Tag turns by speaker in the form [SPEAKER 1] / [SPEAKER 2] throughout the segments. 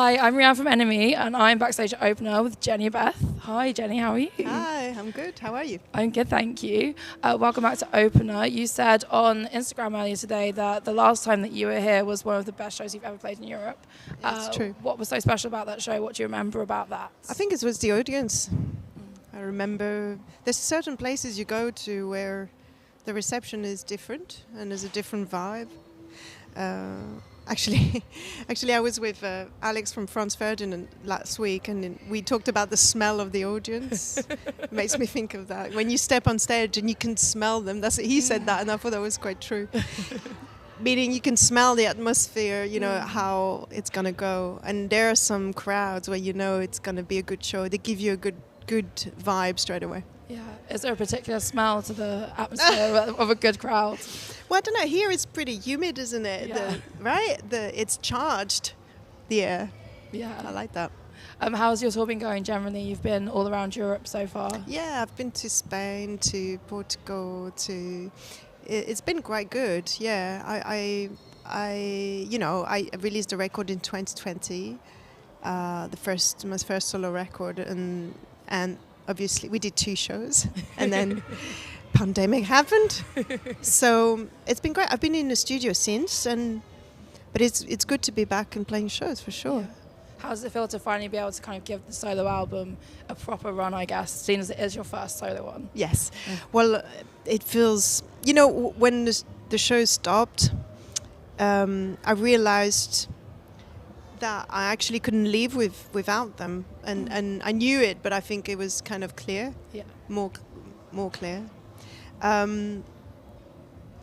[SPEAKER 1] Hi, I'm Rianne from Enemy, and I'm backstage at Opener with Jehnny Beth. Hi, Jenny, how are you?
[SPEAKER 2] Hi, I'm good. How are you?
[SPEAKER 1] I'm good, thank you. Welcome back to Opener. You said on Instagram earlier today that the last time that you were here was one of the best shows you've ever played in Europe.
[SPEAKER 2] It's true.
[SPEAKER 1] What was so special about that show? What do you remember about that?
[SPEAKER 2] I think it was the audience. I remember there's certain places you go to where the reception is different and there's a different vibe. Actually, I was with Alex from Franz Ferdinand last week, and we talked about the smell of the audience. It makes me think of that. When you step on stage and you can smell them. He said that, and I thought that was quite true. Meaning you can smell the atmosphere, you know, how it's going to go. And there are some crowds where you know it's going to be a good show. They give you a good vibe straight away.
[SPEAKER 1] Yeah. Is there a particular smell to the atmosphere of a good crowd?
[SPEAKER 2] Well, I don't know. Here it's pretty humid, isn't it?
[SPEAKER 1] Yeah.
[SPEAKER 2] It's charged, the air.
[SPEAKER 1] Yeah.
[SPEAKER 2] I like that.
[SPEAKER 1] How's your tour been going generally? You've been all around Europe so far.
[SPEAKER 2] Yeah, I've been to Spain, to Portugal, It's been quite good. Yeah, I released a record in 2020, my first solo record, and obviously we did 2 shows, and then pandemic happened. So it's been great. I've been in the studio since, but it's good to be back and playing shows for sure.
[SPEAKER 1] Yeah. How does it feel to finally be able to kind of give the solo album a proper run, I guess, seeing as it is your first solo one?
[SPEAKER 2] Yes. Yeah. Well, it feels, when the show stopped, I realized that I actually couldn't live without them, and I knew it, but I think it was kind of clear, more clear.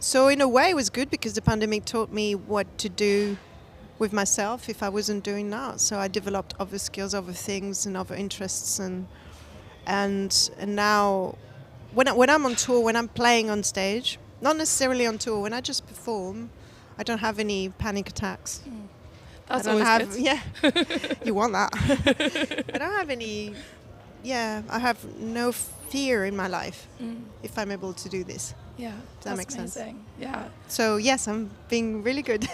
[SPEAKER 2] So in a way, it was good because the pandemic taught me what to do with myself if I wasn't doing that. So I developed other skills, other things, and other interests, and now when I'm on tour, when I'm playing on stage, not necessarily on tour, when I just perform, I don't have any panic attacks.
[SPEAKER 1] That's always good.
[SPEAKER 2] Yeah, you want that. I don't have any. Yeah, I have no fear in my life if I'm able to do this.
[SPEAKER 1] Yeah,
[SPEAKER 2] does that make sense?
[SPEAKER 1] Yeah.
[SPEAKER 2] So yes, I'm being really good.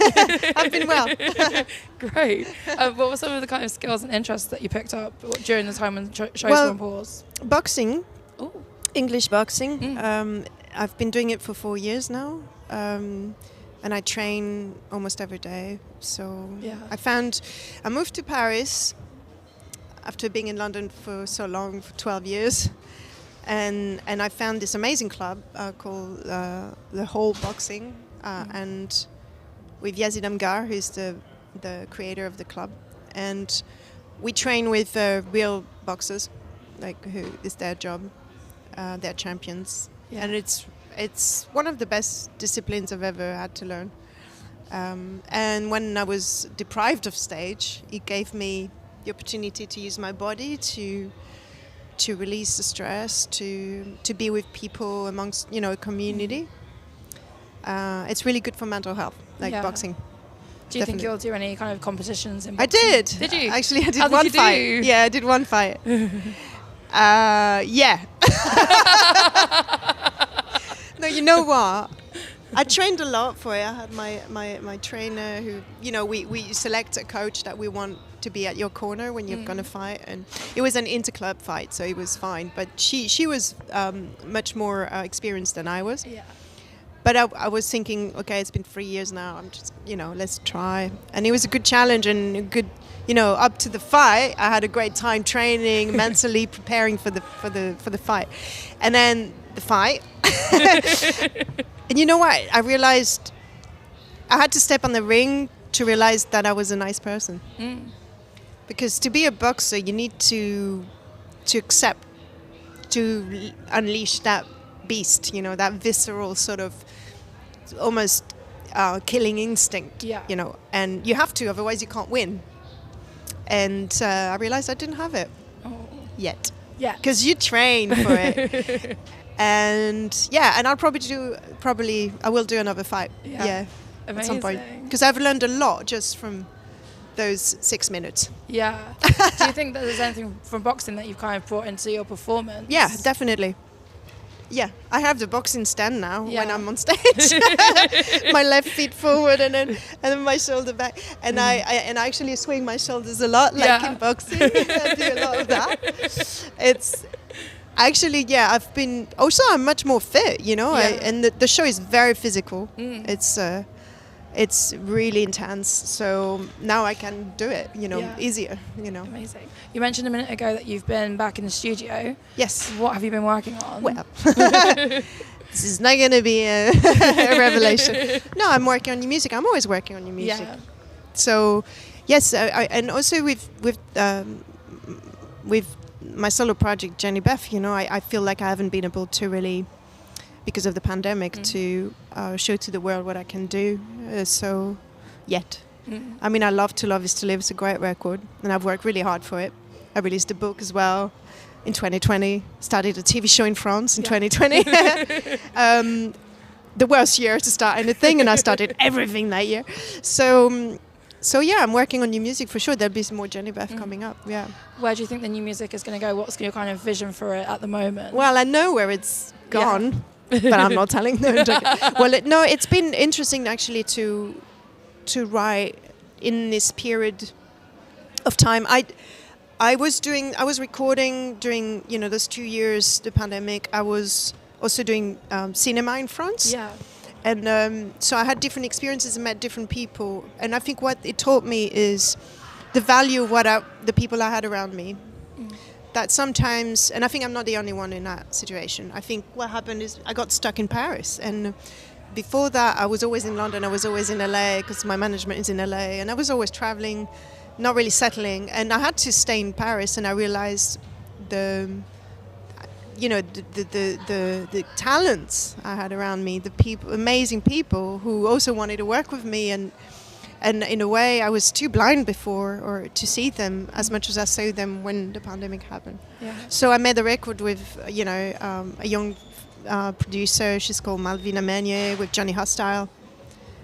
[SPEAKER 2] I've been well.
[SPEAKER 1] Great. What were some of the kind of skills and interests that you picked up during the time when shows were on pause?
[SPEAKER 2] Boxing.
[SPEAKER 1] Ooh.
[SPEAKER 2] English boxing. I've been doing it for 4 years now. And I train almost every day. So I moved to Paris after being in London for so long, for 12 years. And I found this amazing club called the Whole Boxing, and with Yazid Amgar, who's the creator of the club. And we train with real boxers, like who is their job. They're champions. Yeah. And it's one of the best disciplines I've ever had to learn. And when I was deprived of stage, it gave me the opportunity to use my body to release the stress, to be with people amongst, a community. It's really good for mental health, boxing.
[SPEAKER 1] Do you think you'll do any kind of competitions in
[SPEAKER 2] boxing? I did.
[SPEAKER 1] Did you?
[SPEAKER 2] Actually, I did one fight. Yeah, I did one fight. Yeah. No, you know what? I trained a lot for it. I had my trainer who, we select a coach that we want to be at your corner when you're going to fight. And it was an interclub fight, so it was fine. But she was much more experienced than I was. Yeah. But I was thinking, okay, it's been 3 years now. I'm just, let's try. And it was a good challenge and a good, up to the fight. I had a great time training, mentally preparing for the fight. And then the fight. And you know what? I realized I had to step on the ring to realize that I was a nice person. Because to be a boxer, you need to accept, to unleash that beast, that visceral sort of almost killing instinct, and you have to, otherwise you can't win. And I realized I didn't have it yet. Yeah, because you train for it. And I will do another fight. Yeah,
[SPEAKER 1] amazing. At
[SPEAKER 2] some point, because I've learned a lot just from those 6 minutes.
[SPEAKER 1] Yeah. Do you think that there's anything from boxing that you've kind of brought into your performance?
[SPEAKER 2] Yeah, definitely. Yeah, I have the boxing stand now
[SPEAKER 1] Yeah.
[SPEAKER 2] when I'm on stage. My left feet forward and then my shoulder back, and I actually swing my shoulders a lot, like in boxing. I do a lot of that. It's actually, I've been also I'm much more fit, you know. And the show is very physical. It's really intense. So now I can do it, you know, easier, you know.
[SPEAKER 1] Amazing. You mentioned a minute ago that you've been back in the studio.
[SPEAKER 2] Yes.
[SPEAKER 1] What have you been working on?
[SPEAKER 2] Well, this is not going to be a revelation. No, I'm working on new music. I'm always working on new music.
[SPEAKER 1] Yeah.
[SPEAKER 2] So, yes, and also with my solo project, Jehnny Beth, you know, I feel like I haven't been able to really, because of the pandemic, to show to the world what I can do. So, yet. I mean, I love To Love Is To Live. It's a great record, and I've worked really hard for it. I released a book as well in 2020. Started a TV show in France in 2020. The worst year to start anything, and I started everything that year. So yeah, I'm working on new music for sure. There'll be some more Jehnny Beth coming up. Yeah.
[SPEAKER 1] Where do you think the new music is going to go? What's your kind of vision for it at the moment?
[SPEAKER 2] Well, I know where it's gone, but I'm not telling. No, I'm joking. Well, it's been interesting actually to write in this period of time. I was recording during, you know, those 2 years, the pandemic. I was also doing cinema in France.
[SPEAKER 1] Yeah.
[SPEAKER 2] And so I had different experiences and met different people. And I think what it taught me is the value of the people I had around me. That sometimes, and I think I'm not the only one in that situation. I think what happened is I got stuck in Paris. And before that, I was always in London. I was always in LA because my management is in LA. And I was always traveling, not really settling. And I had to stay in Paris, and I realized the talents I had around me, the people, amazing people who also wanted to work with me, and in a way I was too blind before or to see them as much as I saw them when the pandemic happened. Yeah. So I made a record with a young producer. She's called Malvina Meunier, with Johnny Hostile.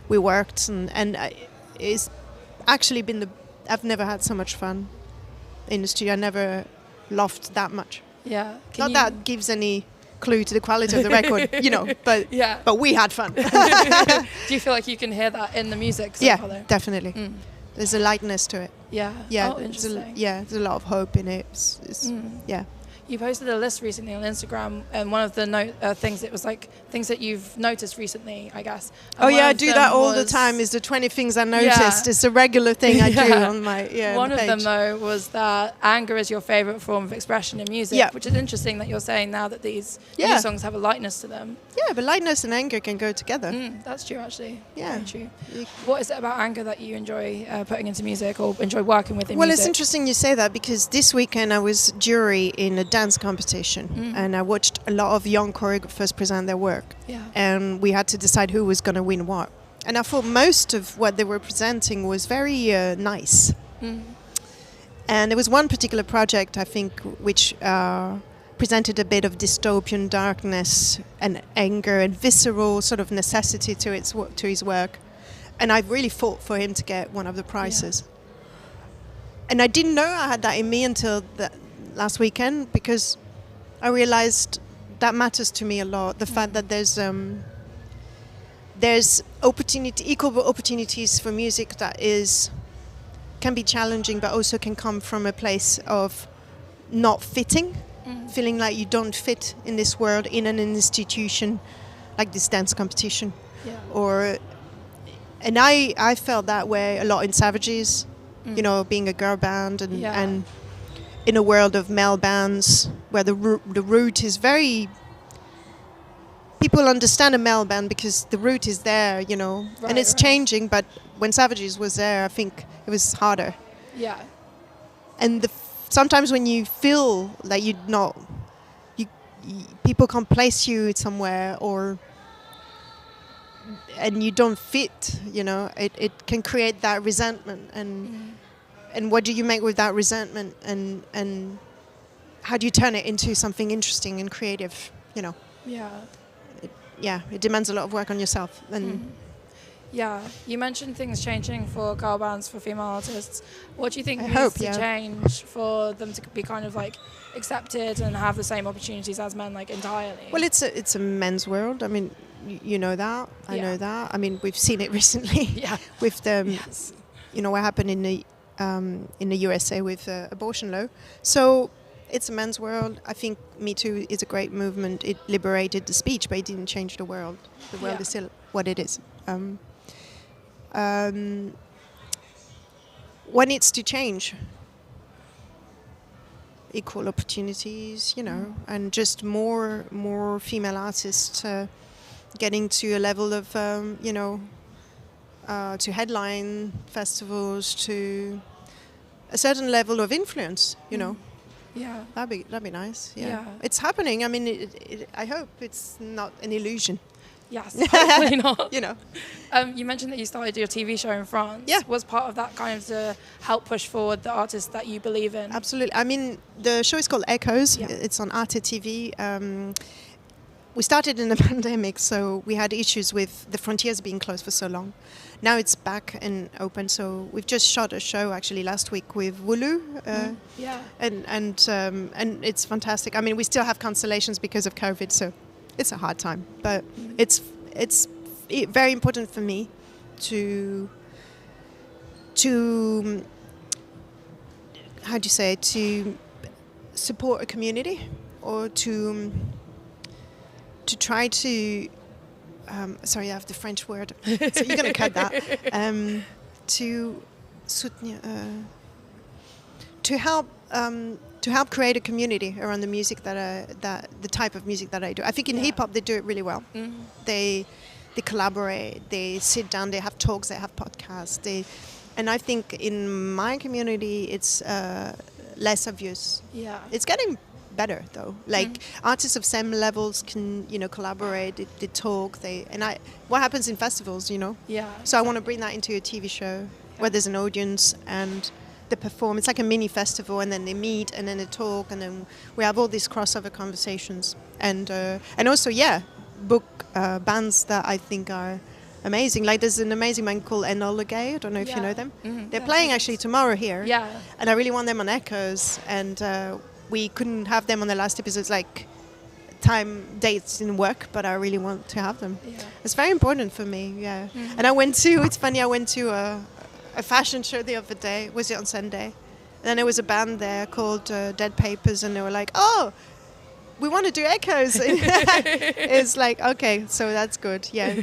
[SPEAKER 2] We worked and it's actually been I've never had so much fun in the studio. I never laughed that much.
[SPEAKER 1] Yeah.
[SPEAKER 2] Not that gives any clue to the quality of the record, you know, but we had fun.
[SPEAKER 1] Do you feel like you can hear that in the music?
[SPEAKER 2] Yeah, definitely. There's a lightness to it.
[SPEAKER 1] Yeah.
[SPEAKER 2] Yeah.
[SPEAKER 1] Oh, interesting.
[SPEAKER 2] There's a lot of hope in it. Yeah.
[SPEAKER 1] You posted a list recently on Instagram, and one of the things, it was like things that you've noticed recently, I guess. And
[SPEAKER 2] I do that all the time. Is the 20 things I noticed. It's a regular thing I do on my
[SPEAKER 1] One of them though was that anger is your favorite form of expression in music, which is interesting that you're saying now that these new songs have a lightness to them. Yeah,
[SPEAKER 2] but lightness and anger can go together.
[SPEAKER 1] That's true, actually.
[SPEAKER 2] Yeah,
[SPEAKER 1] very true. What is it about anger that you enjoy putting into music or enjoy working with in music?
[SPEAKER 2] Well, it's interesting you say that, because this weekend I was jury in a dance competition, and I watched a lot of young choreographers present their work, and we had to decide who was going to win what. And I thought most of what they were presenting was very nice. And there was one particular project, I think, which presented a bit of dystopian darkness and anger and visceral sort of necessity to his work. And I really fought for him to get one of the prizes. And I didn't know I had that in me until last weekend, because I realized that matters to me a lot. The fact that there's equal opportunities for music that can be challenging, but also can come from a place of not fitting, feeling like you don't fit in this world, in an institution like this dance competition. And I felt that way a lot in Savages, you know, being a girl band and in a world of male bands where the root is very... People understand a male band because the root is there, you know, and it's changing. But when Savages was there, I think it was harder.
[SPEAKER 1] Yeah.
[SPEAKER 2] And sometimes when you feel like people can't place you somewhere, and you don't fit, you know, it can create that resentment. And what do you make with that resentment? And how do you turn it into something interesting and creative, you know?
[SPEAKER 1] Yeah.
[SPEAKER 2] It demands a lot of work on yourself. And
[SPEAKER 1] Yeah, you mentioned things changing for girl bands, for female artists. What do you think
[SPEAKER 2] I
[SPEAKER 1] needs
[SPEAKER 2] hope,
[SPEAKER 1] to
[SPEAKER 2] yeah.
[SPEAKER 1] change for them to be kind of like accepted and have the same opportunities as men, like entirely?
[SPEAKER 2] Well, it's a men's world. I mean, you know that. I
[SPEAKER 1] Yeah.
[SPEAKER 2] know that. I mean, we've seen it recently
[SPEAKER 1] Yeah.
[SPEAKER 2] with the,
[SPEAKER 1] Yes.
[SPEAKER 2] what happened in the USA with abortion law. So it's a men's world. I think Me Too is a great movement. It liberated the speech, but it didn't change the world. The world is still what it is. What needs to change? Equal opportunities, and just more female artists getting to a level of, to headline festivals, to a certain level of influence,
[SPEAKER 1] Yeah.
[SPEAKER 2] That'd be nice. Yeah,
[SPEAKER 1] Yeah.
[SPEAKER 2] it's happening. I mean, I hope it's not an illusion.
[SPEAKER 1] Yes, hopefully not.
[SPEAKER 2] You know.
[SPEAKER 1] You mentioned that you started your TV show in France.
[SPEAKER 2] Yeah.
[SPEAKER 1] Was part of that kind of to help push forward the artists that you believe in?
[SPEAKER 2] Absolutely. I mean, the show is called Echoes.
[SPEAKER 1] Yeah.
[SPEAKER 2] It's on Arte TV. We started in the pandemic, so we had issues with the frontiers being closed for so long. Now it's back and open, so we've just shot a show actually last week with Wulu.
[SPEAKER 1] Yeah.
[SPEAKER 2] And it's fantastic. I mean, we still have cancellations because of COVID, so it's a hard time. But it's very important for me to how do you say, to support a community, or to try to sorry, I have the French word, so you're going to cut that. To soutenir, to help create a community around the music that the type of music that I do. I think in hip hop they do it really well.
[SPEAKER 1] Mm-hmm.
[SPEAKER 2] They collaborate, they sit down, they have talks, they have podcasts. And I think in my community it's less obvious.
[SPEAKER 1] Yeah.
[SPEAKER 2] It's getting better though. Like artists of same levels can collaborate. They talk. What happens in festivals,
[SPEAKER 1] Yeah.
[SPEAKER 2] So I want to bring that into a TV show where there's an audience and they perform. It's like a mini festival, and then they meet and then they talk, and then we have all these crossover conversations, and also book bands that I think are amazing. Like there's an amazing band called Enola Gay. I don't know if you know them.
[SPEAKER 1] Mm-hmm.
[SPEAKER 2] They're playing actually tomorrow here.
[SPEAKER 1] Yeah.
[SPEAKER 2] And I really want them on Echoes, and we couldn't have them on the last episodes, like dates didn't work, but I really want to have them.
[SPEAKER 1] Yeah.
[SPEAKER 2] It's very important for me, yeah. Mm-hmm. And I went to a fashion show the other day. Was it on Sunday? And then there was a band there called Dead Papers, and they were like, oh, we want to do Echoes. It's like, okay, so that's good, yeah.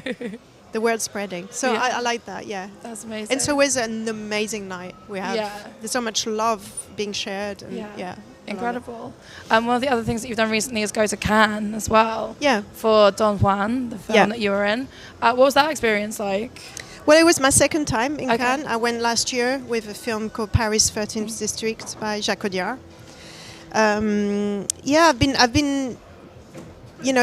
[SPEAKER 2] The word's spreading. So I like that, yeah.
[SPEAKER 1] That's amazing.
[SPEAKER 2] And so it was an amazing night we have.
[SPEAKER 1] Yeah.
[SPEAKER 2] There's so much love being shared. And
[SPEAKER 1] Incredible. One of the other things that you've done recently is go to Cannes as well.
[SPEAKER 2] Yeah.
[SPEAKER 1] For Don Juan, the film that you were in. What was that experience like?
[SPEAKER 2] Well, it was my second time in Cannes. I went last year with a film called Paris 13th District by Jacques Audiard. I've been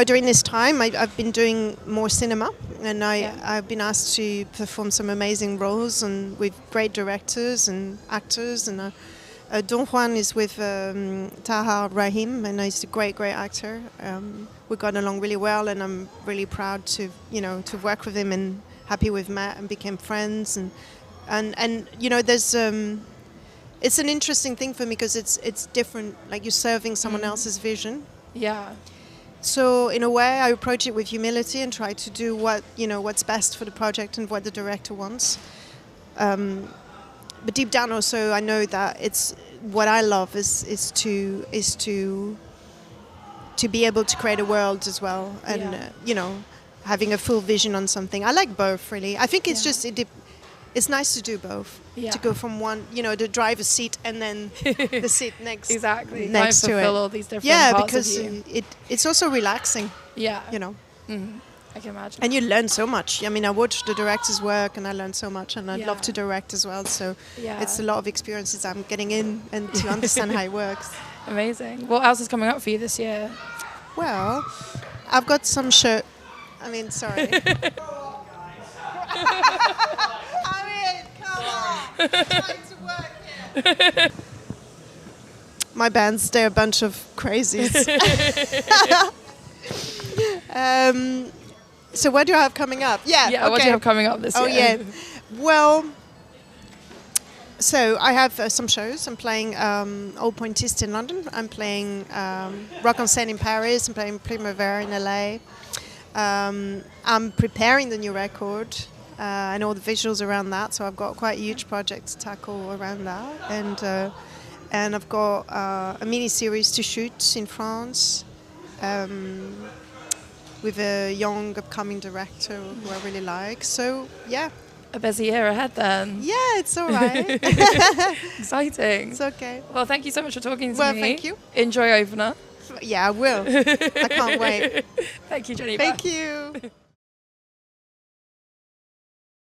[SPEAKER 2] during this time, I've been doing more cinema, and I've been asked to perform some amazing roles and with great directors and actors. And Don Juan is with Taha Rahim, and he's a great actor. We got along really well, and I'm really proud to work with him, and happy we've met and became friends. And there's it's an interesting thing for me because it's different. Like you're serving someone else's vision.
[SPEAKER 1] Yeah.
[SPEAKER 2] So in a way, I approach it with humility and try to do what's best for the project and what the director wants. But deep down, also, I know that it's what I love is to be able to create a world as well, and having a full vision on something. I like both, really. I think it's just it's nice to do both. Yeah. To go from one, the driver's seat, and then the seat next next to it.
[SPEAKER 1] All these different parts
[SPEAKER 2] because
[SPEAKER 1] of you.
[SPEAKER 2] it's also relaxing.
[SPEAKER 1] Yeah.
[SPEAKER 2] Mm-hmm.
[SPEAKER 1] I can imagine.
[SPEAKER 2] And you learn so much. I mean, I watched the director's work, and I learned so much, and I'd love to direct as well. So it's a lot of experiences I'm getting in, and to understand how it works.
[SPEAKER 1] Amazing. What else is coming up for you this year?
[SPEAKER 2] Well, I've got some sorry. I mean, come on. I'm trying to work here. My bands, they're a bunch of crazies. So what do I have coming up? Yeah.
[SPEAKER 1] Yeah,
[SPEAKER 2] okay.
[SPEAKER 1] what do you have coming up this year?
[SPEAKER 2] Oh yeah. Well, so I have some shows. I'm playing Old Point East in London. I'm playing Rock on Seine in Paris. I'm playing Primavera in LA. I'm preparing the new record and all the visuals around that. So I've got quite a huge project to tackle around that. And I've got a mini series to shoot in France with a young upcoming director who I really like. So yeah.
[SPEAKER 1] A busy year ahead then.
[SPEAKER 2] Yeah, it's all right.
[SPEAKER 1] Exciting.
[SPEAKER 2] It's okay.
[SPEAKER 1] Well, thank you so much for talking to me.
[SPEAKER 2] Well, thank you.
[SPEAKER 1] Enjoy Opener.
[SPEAKER 2] Yeah, I will. I can't wait.
[SPEAKER 1] Thank you, Jehnny Beth.
[SPEAKER 2] Thank you.